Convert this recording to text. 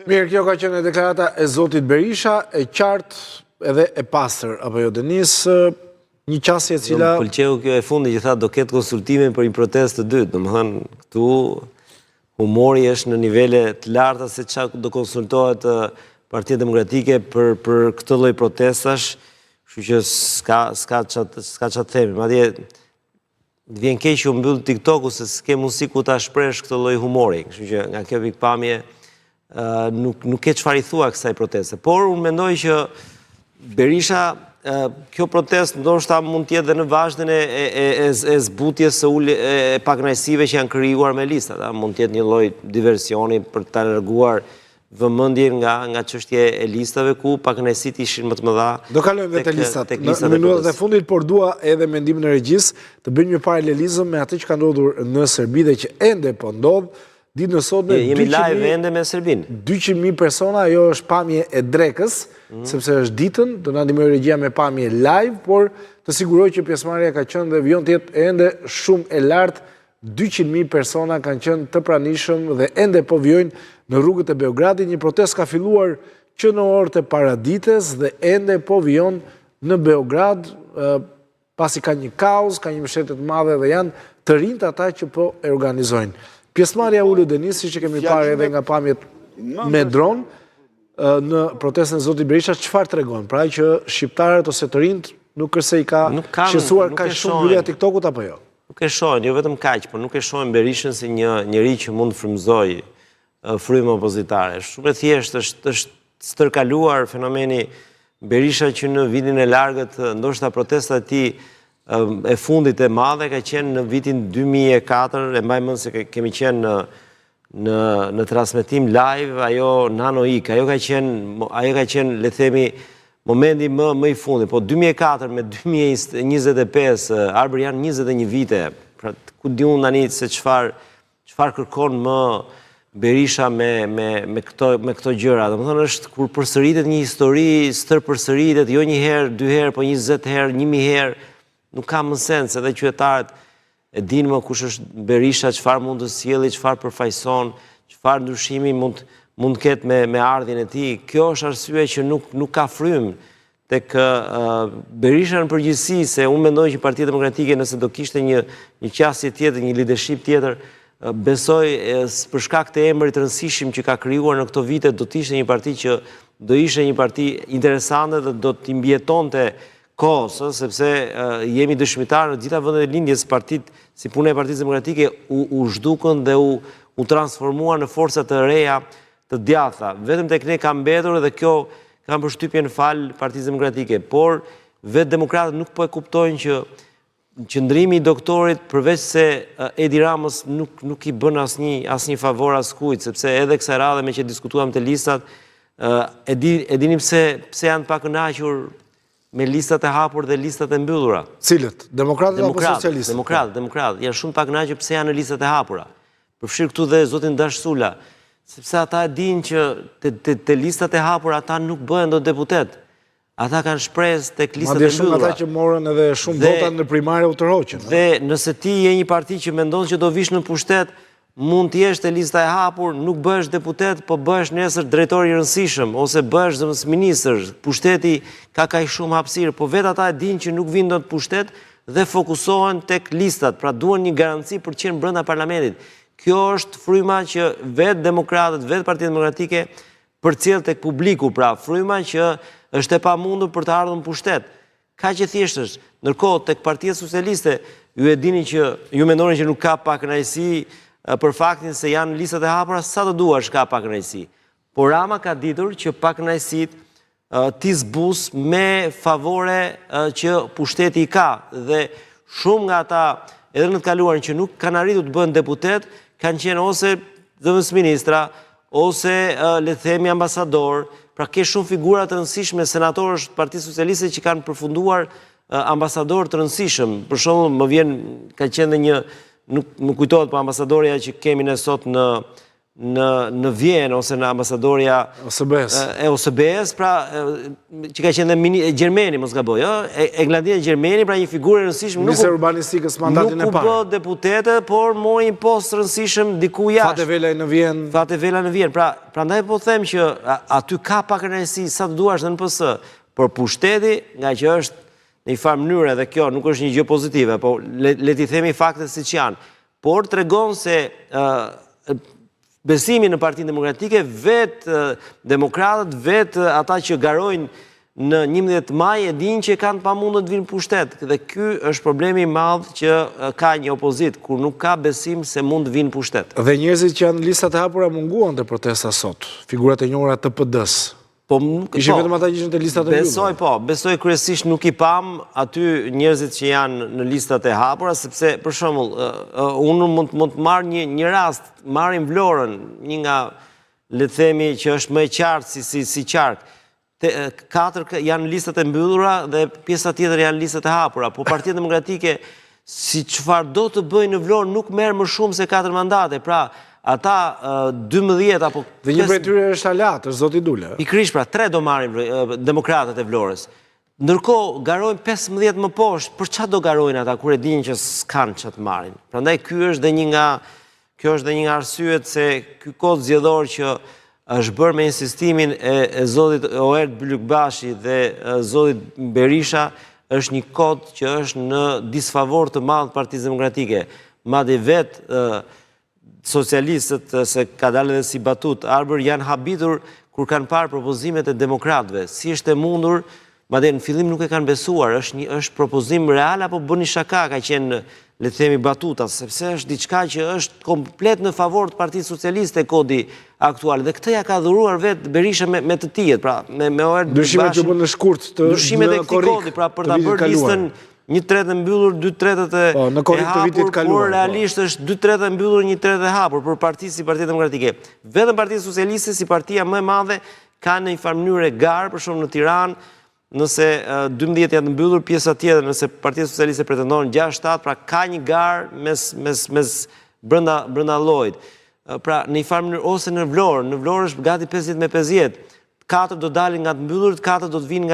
Mirë, kjo ka qenë deklarata e Zotit Berisha, e qartë edhe e pastër, apo jo Denis, një qasje e cila... Më pëlqeu kjo e fundi që tha do ketë konsultime për një protestë të dytë, domethënë këtu humori është në nivele të larta se çka do konsultohet Partia Demokratike për këtë lloj protestash, kështu që s'ka ç'a themi. Madje vjen keq që u mbyll TikToku se s'ke mundësi ku ta shpresh këtë lloj humori, kështu që nga kjo pikpamje nuk ke çfarë i thua kësaj proteste. Por unë mendoj që Berisha, kjo protestë ndoshta mund të jetë dhe në vazhdin e zbutjes së e pakënaqësive që janë krijuar me listat. Mund të jetë një lloj diversioni për ta larguar vëmendjen nga çështja e listave ku pakënaqësitë ishin më të mëdha. Do kalojmë vetë listat në minutat e fundit, por dua edhe mendimin e regjisë të bëjmë një paralelizëm me atë që ka ndodhur në Serbi dhe që ende po ndodh. Ditë në sotme, jemi live ende me Serbin. 200.000 persona, ajo është pamje e drekës, sepse është ditën, do na ndihmojë regjia me pamje live, por të siguroj që pjesëmarrja ka qenë dhe vjon të jetë ende shumë e lartë. 200.000 persona kanë qenë të pranishëm dhe ende po vijojnë në rrugët e Beogradit. Një protestë ka filluar që në orët e paradites dhe ende po vijon në Beograd, pasi ka një kaos, ka një mbështetje të madhe dhe janë të rinjt ata që po e organizojnë. Pjesëmarrja ulë Denis, siç e kemi parë edhe nga pamjet me dron, në protestën e Zotit Berisha, çfarë tregon? Pra që shqiptarët ose të rinjt nuk është se i ka shqetësuar kaq shumë mbyllja e TikTokut apo jo? Nuk e shohin, jo vetëm kaq, por nuk e shohin Berishën si një njerëz që mund të frymëzojë frymë opozitare. Shumë e thjeshtë është stërkaluar fenomeni Berisha që në vitin e largët, ndoshta protesta e tij e fundit e madhe ka qenë në vitin 2004, e mbaj mend se kemi qenë në transmetim live, ajo Nano Ik, ajo ka qenë le themi momenti më i fundit, po 2004 me 2025, arbër janë 21 vite. Pra ku di unë tani se çfarë kërkon më Berisha me këto gjëra. Domethënë është kur përsëritet një histori, stërpërsëritet jo një herë, 2 herë, po 20 herë, 1000 herë. Nuk ka më sens, edhe qytetarët e dinë më kush është Berisha, çfarë mund të sjellë, çfarë përfaqëson, çfarë ndryshimi mund të ketë me ardhjën e tij. Kjo është arsye që nuk ka frymë tek Berisha në përgjithësi, se unë mendoj që Partia Demokratike nëse do kishte një qasje tjetër, një leadership tjetër, besoj për shkak të emrit rëndësishëm që ka krijuar në këto vite, do të ishte një parti që do ishte një parti interesante dhe do të mbjetonte kohës, sepse jemi dëshmitar në gjitha vendet e lindjes, partitë si puna e Partisë Demokratike u zhdukën dhe u transformuar në forca të reja të djatha. Vetëm tek ne ka mbetur dhe kjo kam përshtypjen fal Partisë Demokratike, por vetë demokratët nuk po e kuptojnë që qëndrimi i doktorit përveç se Edi Ramës nuk i bën asnjë favor askujt, sepse edhe kësaj radhe me që diskutuam të listat, e dini pse janë pakënaqur me listat e hapur dhe listat e mbyllura. Cilët? Demokratët apo socialistët? Demokratët. Janë shumë pakënaqur pse janë në listat e hapura. Përfshir këtu dhe zotin Dash Sula, sepse ata e dinë që te listat e hapura ata nuk bëhen dot deputet. Ata kanë shpresë tek listat e mbyllura. Madje shumë ata që morën edhe shumë vota në primare u tërhoqën. Dhe nëse ti je një parti që mendon që do vish në pushtet, mund të jesh te lista e hapur, nuk bëhesh deputet, po bëhesh nesër drejtor i rëndësishëm ose bëhesh zëvendësministër. Pushteti ka kaq shumë hapësirë, po vetë ata e dinë që nuk vinë dot pushtet dhe fokusohen tek listat, pra duan një garanci për të qenë brenda parlamentit. Kjo është fryma që vetë demokratët, vetë Partia Demokratike përcjell tek publiku, pra fryma që është e pamundur për të ardhur në pushtet. Kaq e thjeshtë është. Ndërkohë tek Partia Socialiste, ju e dini që ju mendoni që nuk ka pakënaqësi për faktin se janë listat e hapura, sa të duash ka pakënaqësi. Por Rama ka ditur që pakënaqësitë ti zbus me favore që pushteti i ka. Dhe shumë nga ata, edhe në të kaluarin që nuk kanë arritur të bëhen deputet, kanë qenë ose zëvendësministra, ose le të themi ambasador. Pra ke shumë figura të rëndësishme, senatorësh të Partisë Socialiste që kanë përfunduar ambasador të rëndësishëm. Për shembull, më vjen ka qenë një nuk kujtohet, po ambasadorja që kemi ne sot në në Vjenë ose në ambasadorja e OSBE-s, pra që ka qenë dhe Gjermeni, mos gaboj, Eglandina Gjermeni, pra një figurë e rëndësishme, Ministër urbanistikës mandatin e nuk u parë. bë deputete, por mori një post rëndësishëm diku jashtë. Fate Vela në Vjenë. Fate Vela në Vjenë. Pra ndaj po them që aty ka pak rëndësi sa të duash në NPS, por pushteti, nga që është në një farë mënyrë, dhe kjo nuk është një gjë pozitive, po le t'i themi faktet siç janë, por tregon se besimi në Partinë Demokratike, vetë demokratët, vetë ata që garojnë në 11 maj e dinë që kanë pamundë të vinë pushtet. Dhe ky është problemi i madh që ka një opozit, kur nuk ka besim se mund të vinë pushtet. Dhe njerëzit që janë listat e hapura munguan të protesta sot, figurat e njohura të PD-s. Ishin vetëm ata që ishin të listat e mbyllura. Besoj kryesisht nuk i pam aty njerëzit që janë në listat e hapura, sepse për shembull, unë mund të marr një rast, marrim Vlorën, një nga le të themi që është më e qartë si qark. 4 janë listat e mbyllura dhe pjesa tjetër janë listat e hapura, po Partia Demokratike si çfarë do të bëjë në Vlorë nuk merr më shumë se 4 mandate, pra ata 12 apo... Dhe një prej tyre është Alat, është zoti Dule. Pikërisht, pra 3 do marrin demokratët e Vlorës. Ndërkohë, garojnë 15 më poshtë, për çfarë do garojnë ata kur e dinë që s'kan ç'a të marrin? Prandaj kjo është dhe një nga arsyet se ky kod zgjedhor që është bërë me insistimin e zotit Oert Bylykbashi dhe zotit Berisha është një kod që është në disfavor të madh Partisë Demokratike. Madje vetë socialistët, se ka dalë edhe si batut, arbër janë habitur kur kanë parë propozimet e demokratëve. Si është e mundur, madje në fillim nuk e kanë besuar, është propozim real apo bëni shaka, ka qenë, le të themi, batuta, sepse është diçka që është komplet në favor të Partisë Socialiste kodi aktual. Dhe këtë ja ka dhuruar vetë Berisha me të tijet, pra me Oert Bylykbashi. Dyshimet që bën në shkurt të dyshimet e këtij kodi, pra për ta bërë listën 1/3 e mbyllur, 2/3 e hapur, por realisht është 2/3 e mbyllur, 1/3 e hapur për parti si Partia Demokratike. Vetëm Partia Socialiste si partia më e madhe ka në një farë mënyrë garë, për shembull në Tiranë, nëse 12 janë mbyllur, pjesa tjetër, nëse Partia Socialiste pretendon 6-7, pra ka një garë mes brenda llojit. Pra në një farë mënyrë ose në Vlorë është gati 50 me 50. 4 do dalin nga të mbyllur, 4 do të vinë nga